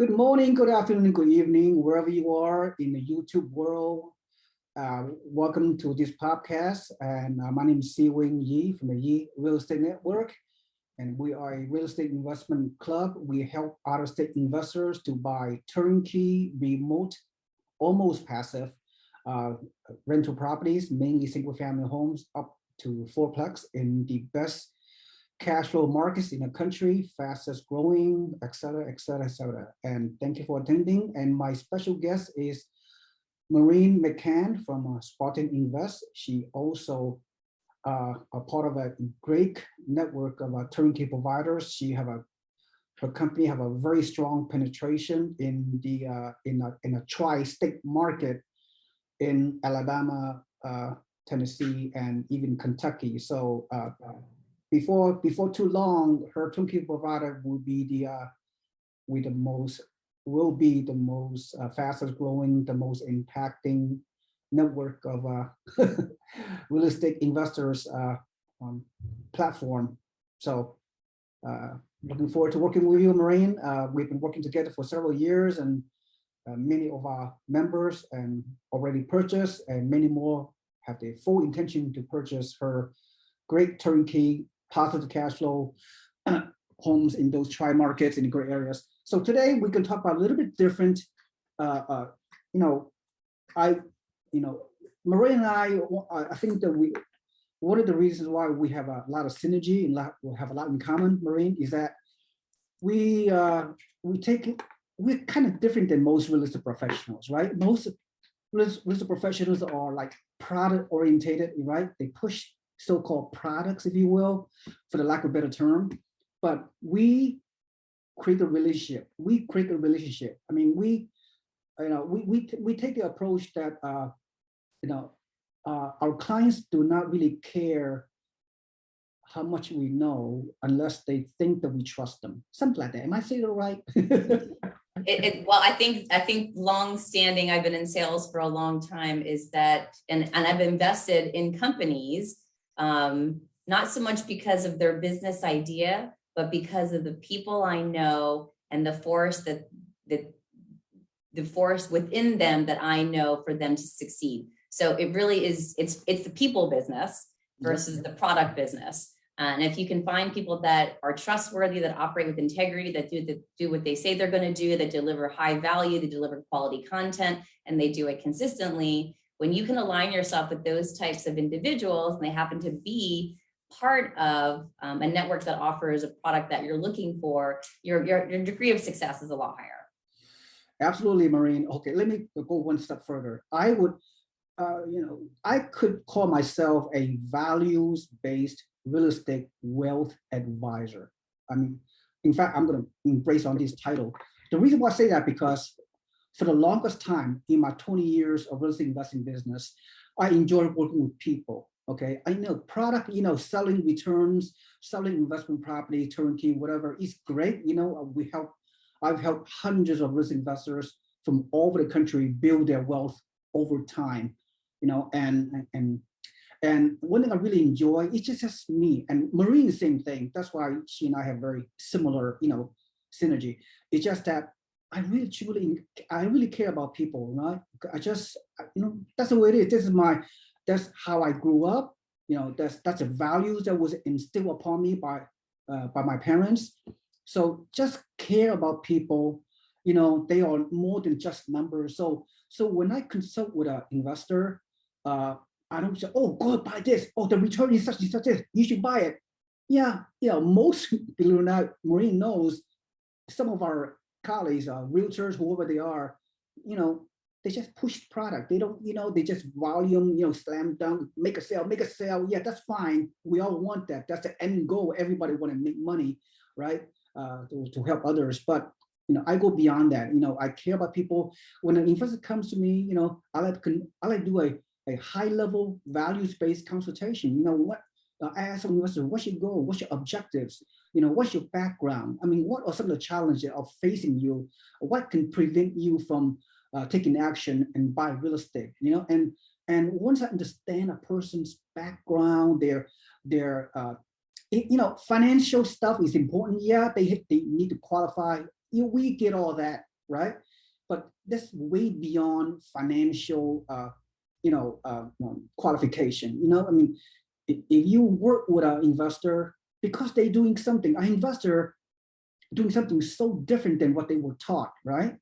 Good morning, good afternoon, good evening, wherever you are in the YouTube world. Welcome to this podcast. And my name is Seewing Yee from the Yee Real Estate Network. And we are a real estate investment club. We help out-of-state investors to buy turnkey, remote, almost passive rental properties, mainly single-family homes up to fourplex in the best cash flow markets in the country, fastest growing, et cetera, et cetera, et cetera. And thank you for attending. And my special guest is Maureen McCann from Spartan Invest. She also a part of a great network of turnkey providers. Her company have a very strong penetration in a tri-state market in Alabama, Tennessee, and even Kentucky. So before too long, her turnkey provider will be the most fastest growing, the most impacting network of real estate investors platform. So looking forward to working with you, Maureen. We've been working together for several years, and many of our members and already purchased, and many more have the full intention to purchase her great turnkey, positive cash flow homes in those tri-markets in the great areas. So today we can talk about a little bit different. Maria and I think that one of the reasons why we have a lot of synergy and we have a lot in common, Maureen, is that we're kind of different than most real estate professionals, right? Most real estate professionals are like product orientated, right? They push so-called products, if you will, for the lack of a better term. But we create a relationship. I mean, we take the approach that our clients do not really care how much we know unless they think that we trust them. Something like that. Am I saying it right? Well, I think long-standing, I've been in sales for a long time, is that, and I've invested in companies, not so much because of their business idea, but because of the people I know and the force the force within them that I know for them to succeed. So it really is, it's the people business versus the product business. And if you can find people that are trustworthy, that operate with integrity, that do what they say they're going to do, that deliver high value, they deliver quality content, and they do it consistently, when you can align yourself with those types of individuals, and they happen to be part of a network that offers a product that you're looking for, your degree of success is a lot higher. Absolutely, Maureen. Okay, let me go one step further. I would, I could call myself a values-based real estate wealth advisor. I mean, in fact, I'm going to embrace on this title. The reason why I say that, because for the longest time in my 20 years of real estate investing business, I enjoy working with people. Okay, I know product, selling returns, selling investment property, turnkey, whatever is great. I've helped hundreds of risk investors from all over the country build their wealth over time, and one thing I really enjoy, it's just me and Maureen, the same thing. That's why she and I have very similar, synergy. It's just that I really care about people, right? I just, that's the way it is. That's how I grew up. That's the values that was instilled upon me by my parents. So just care about people. They are more than just numbers. So when I consult with an investor, I don't say, oh, go buy this. Oh, the return is such and such. You should buy it. Yeah, most, believe it or not, Maureen knows, some of our colleagues, realtors, whoever they are, they just push product. They don't, they just volume, slam dunk, make a sale. Yeah, that's fine. We all want that. That's the end goal. Everybody want to make money, right? To help others. But, I go beyond that. I care about people. When an investor comes to me, I like do a high level values-based consultation. I ask some investors, what's your goal? What's your objectives? What's your background? I mean, what are some of the challenges that are facing you? What can prevent you from taking action and buy real estate? And once I understand a person's background, their financial stuff is important. Yeah, they need to qualify. We get all that. right? But that's way beyond financial, qualification. I mean, if you work with an investor because they're doing something, an investor doing something so different than what they were taught, right?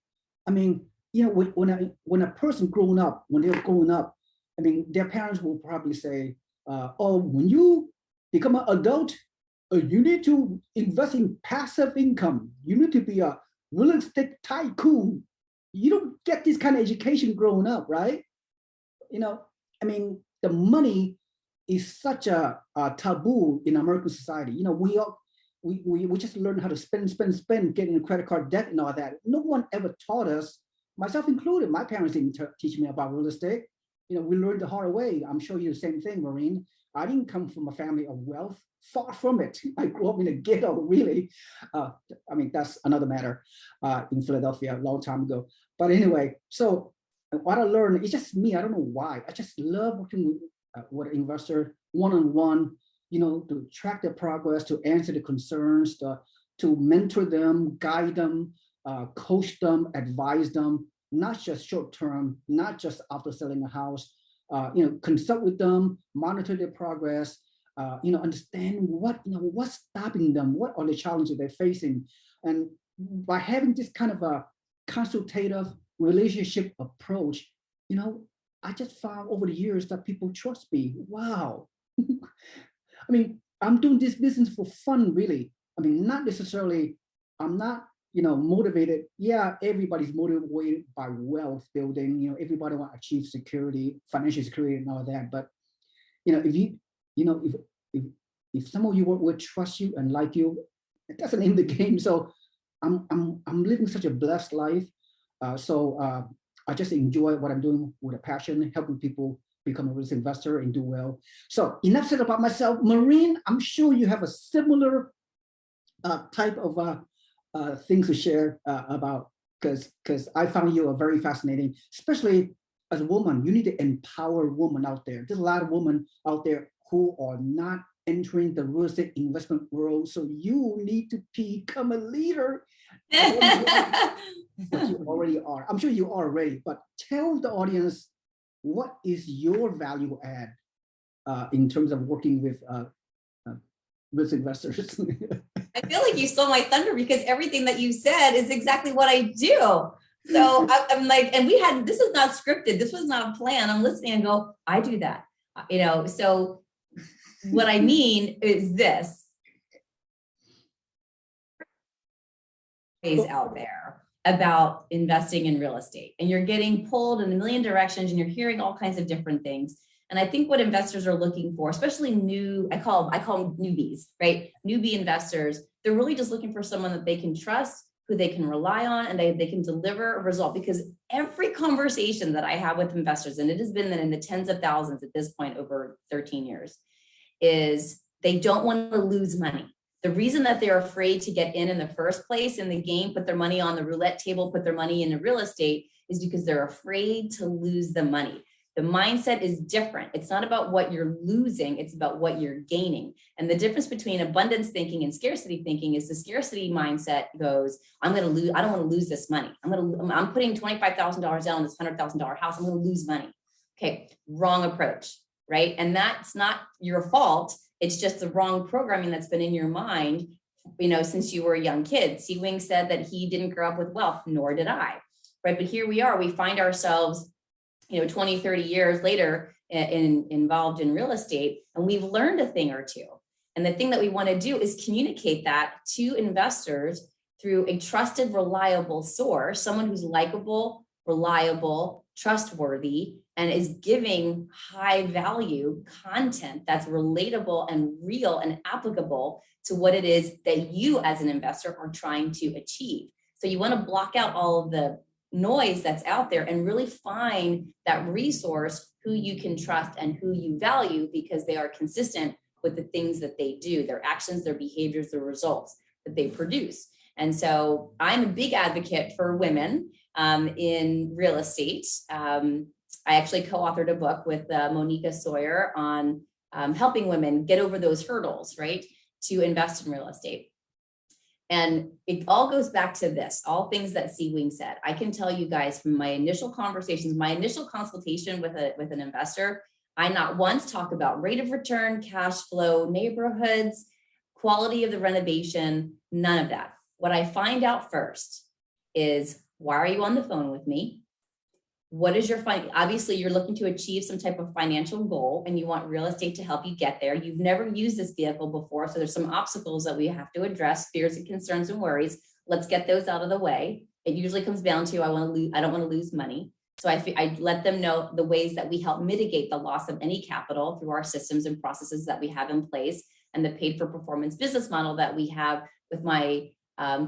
I mean, when a person when they're growing up, I mean, their parents will probably say, "Oh, when you become an adult, you need to invest in passive income. You need to be a real estate tycoon." You don't get this kind of education growing up, right? I mean, the money is such a taboo in American society. We just learn how to spend, getting a credit card debt and all that. No one ever taught us, myself included. My parents didn't teach me about real estate. We learned the hard way. I'm sure you the same thing, Maureen. I didn't come from a family of wealth. Far from it. I grew up in a ghetto, really. I mean, that's another matter in Philadelphia a long time ago. But anyway, so what I learned, it's just me. I don't know why. I just love working with an investor one-on-one, to track their progress, to answer the concerns, to mentor them, guide them, coach them, advise them, not just short-term, not just after selling a house, consult with them, monitor their progress, understand what's stopping them, what are the challenges they're facing. And by having this kind of a consultative relationship approach, I just found over the years that people trust me. Wow. I mean, I'm doing this business for fun, really. I mean, not necessarily, I'm not, motivated. Yeah, everybody's motivated by wealth building. Everybody want to achieve security, financial security and all that. But, if some of you work with trust you and like you, that's the name of the game. So I'm living such a blessed life. I just enjoy what I'm doing with a passion, helping people become a real estate investor and do well. So enough said about myself. Maureen, I'm sure you have a similar type of things to share about, because I found you a very fascinating, especially as a woman. You need to empower women out there. There's a lot of women out there who are not entering the real estate investment world. So you need to become a leader. But you already are. I'm sure you are already, but tell the audience, what is your value add in terms of working with risk investors? I feel like you stole my thunder, because everything that you said is exactly what I do. So I'm like, and this is not scripted. This was not a plan. I'm listening and go, I do that. So what I mean is this is out there about investing in real estate, and you're getting pulled in a million directions and you're hearing all kinds of different things. And I think what investors are looking for, especially I call them newbies, right? Newbie investors, they're really just looking for someone that they can trust, who they can rely on, and they can deliver a result. Because every conversation that I have with investors, and it has been in the tens of thousands at this point over 13 years, is they don't want to lose money. The reason that they're afraid to get in the first place in the game, put their money on the roulette table, put their money into real estate, is because they're afraid to lose the money. The mindset is different. It's not about what you're losing, it's about what you're gaining. And the difference between abundance thinking and scarcity thinking is the scarcity mindset goes, I don't want to lose this money. I'm putting $25,000 down on this $100,000 house. I'm going to lose money. Okay, wrong approach, right? And that's not your fault. It's just the wrong programming that's been in your mind, since you were a young kid. Seewing said that he didn't grow up with wealth, nor did I, right? But here we are, we find ourselves 20, 30 years later involved in real estate, and we've learned a thing or two. And the thing that we want to do is communicate that to investors through a trusted, reliable source, someone who's likable, reliable, trustworthy, and is giving high value content that's relatable and real and applicable to what it is that you as an investor are trying to achieve. So you want to block out all of the noise that's out there and really find that resource who you can trust and who you value, because they are consistent with the things that they do, their actions, their behaviors, their results that they produce. And so I'm a big advocate for women in real estate. I actually co-authored a book with Monica Sawyer on helping women get over those hurdles, right, to invest in real estate. And it all goes back to this, all things that Seewing said. I can tell you guys from my initial conversations, my initial consultation with an investor, I not once talk about rate of return, cash flow, neighborhoods, quality of the renovation, none of that. What I find out first is, why are you on the phone with me? What is your obviously you're looking to achieve some type of financial goal and you want real estate to help you get there. You've never used this vehicle before. So there's some obstacles that we have to address, fears and concerns and worries. Let's get those out of the way. It usually comes down to, I don't want to lose money. So I let them know the ways that we help mitigate the loss of any capital through our systems and processes that we have in place, and the paid for performance business model that we have with my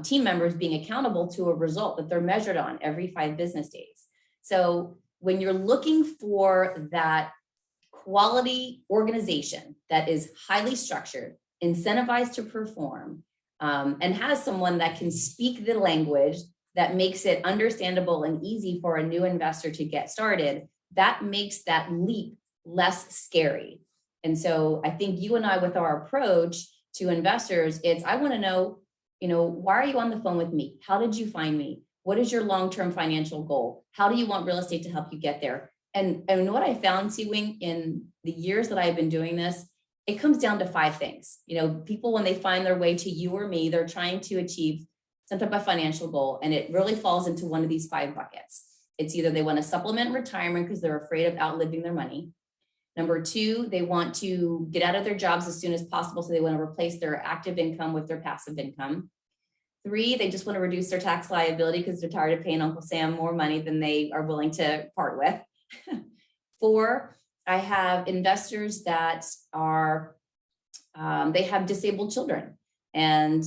team members being accountable to a result that they're measured on every 5 business days. So when you're looking for that quality organization that is highly structured, incentivized to perform, and has someone that can speak the language that makes it understandable and easy for a new investor to get started, that makes that leap less scary. And so I think you and I, with our approach to investors, I want to know, why are you on the phone with me? How did you find me? What is your long-term financial goal? How do you want real estate to help you get there? And what I found, Seewing, in the years that I've been doing this, it comes down to 5 things. People, when they find their way to you or me, they're trying to achieve some type of financial goal. And it really falls into one of these 5 buckets. It's either they want to supplement retirement because they're afraid of outliving their money. Number 2, they want to get out of their jobs as soon as possible. So they want to replace their active income with their passive income. 3, they just want to reduce their tax liability because they're tired of paying Uncle Sam more money than they are willing to part with. 4, I have investors that are, they have disabled children. And,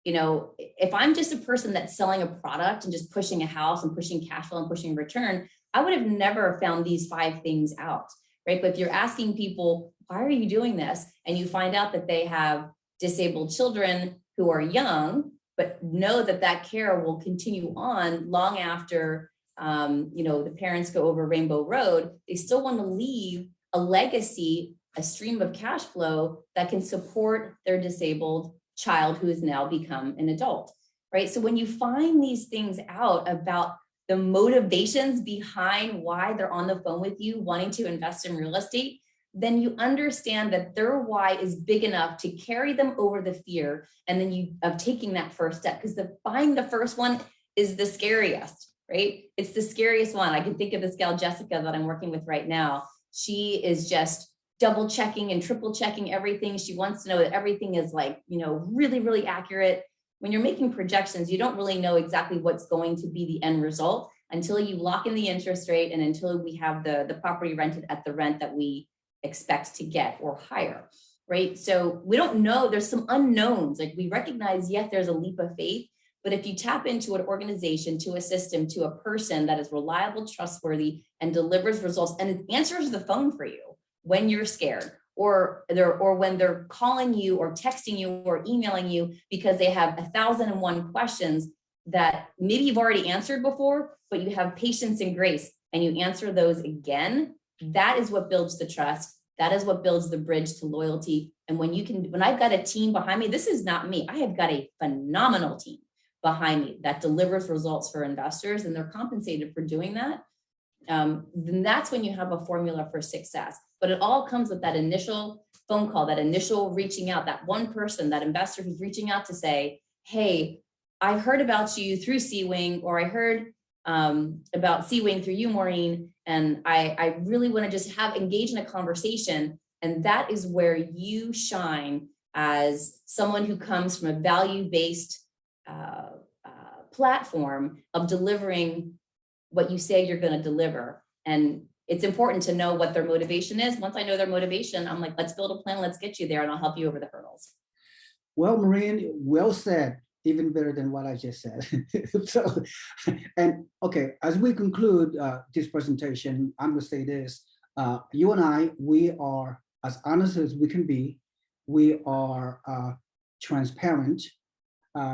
if I'm just a person that's selling a product and just pushing a house and pushing cash flow and pushing return, I would have never found these 5 things out, right? But if you're asking people, why are you doing this? And you find out that they have disabled children who are young, but know that care will continue on long after, the parents go over Rainbow Road. They still want to leave a legacy, a stream of cash flow that can support their disabled child who has now become an adult, right? So when you find these things out about the motivations behind why they're on the phone with you wanting to invest in real estate, then you understand that their why is big enough to carry them over the fear, and then of taking that first step, because buying the first one is the scariest, right? It's the scariest one. I can think of this gal, Jessica, that I'm working with right now. She is just double checking and triple checking everything. She wants to know that everything is really, really accurate. When you're making projections, you don't really know exactly what's going to be the end result until you lock in the interest rate and until we have the property rented at the rent that we expect to get or higher, right? So we don't know, there's some unknowns. Like, we recognize, yes, there's a leap of faith, but if you tap into an organization, to a system, to a person that is reliable, trustworthy, and delivers results, and it answers the phone for you when you're scared, or when they're calling you or texting you or emailing you because they have 1,001 questions that maybe you've already answered before, but you have patience and grace and you answer those again, that is what builds the trust. That is what builds the bridge to loyalty. And when I've got a team behind me, this is not me. I have got a phenomenal team behind me that delivers results for investors, and they're compensated for doing that. Then that's when you have a formula for success. But it all comes with that initial phone call, that initial reaching out, that one person, that investor who's reaching out to say, hey, I heard about you through Seewing, or I heard about Seewing through you, Maureen, and I really want to just engage in a conversation. And that is where you shine as someone who comes from a value-based platform of delivering what you say you're going to deliver. And it's important to know what their motivation is. Once I know their motivation, I'm like, let's build a plan, let's get you there, and I'll help you over the hurdles. Well, Maureen, well said, even better than what I just said. So, and okay, as we conclude this presentation, I'm going to say this. You and I, we are as honest as we can be. We are transparent.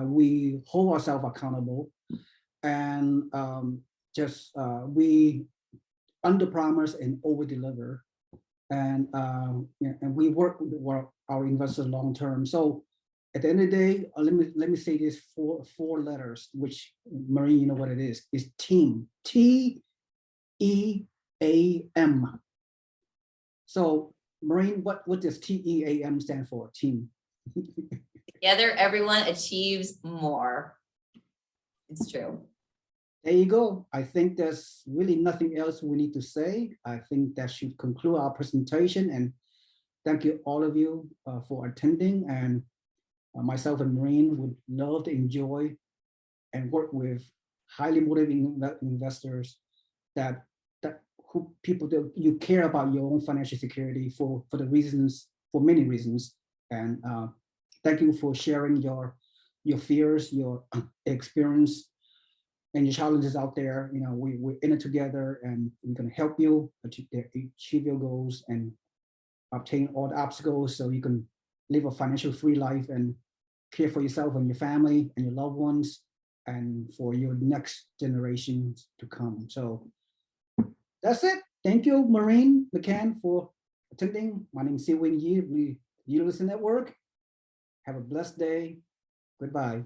We hold ourselves accountable, and we under-promise and over-deliver, and we work with our investors long-term. So at the end of the day, let me say this four letters, which Marine, you know what it is team. TEAM. So Marine, what does TEAM stand for? Team. Together, everyone achieves more. It's true. There you go. I think there's really nothing else we need to say. I think that should conclude our presentation, and thank you all of you for attending. And myself and Marine would love to enjoy and work with highly motivated investors that who people that you care about your own financial security for many reasons. And thank you for sharing your fears, your experience, and your challenges out there. You know, we're in it together, and we're going to help you achieve your goals and obtain all the obstacles so you can live a financial free life and care for yourself and your family and your loved ones and for your next generations to come. So that's it. Thank you, Maureen McCann, for attending. My name is Seewing Yee. We Listen Network. Have a blessed day. Goodbye.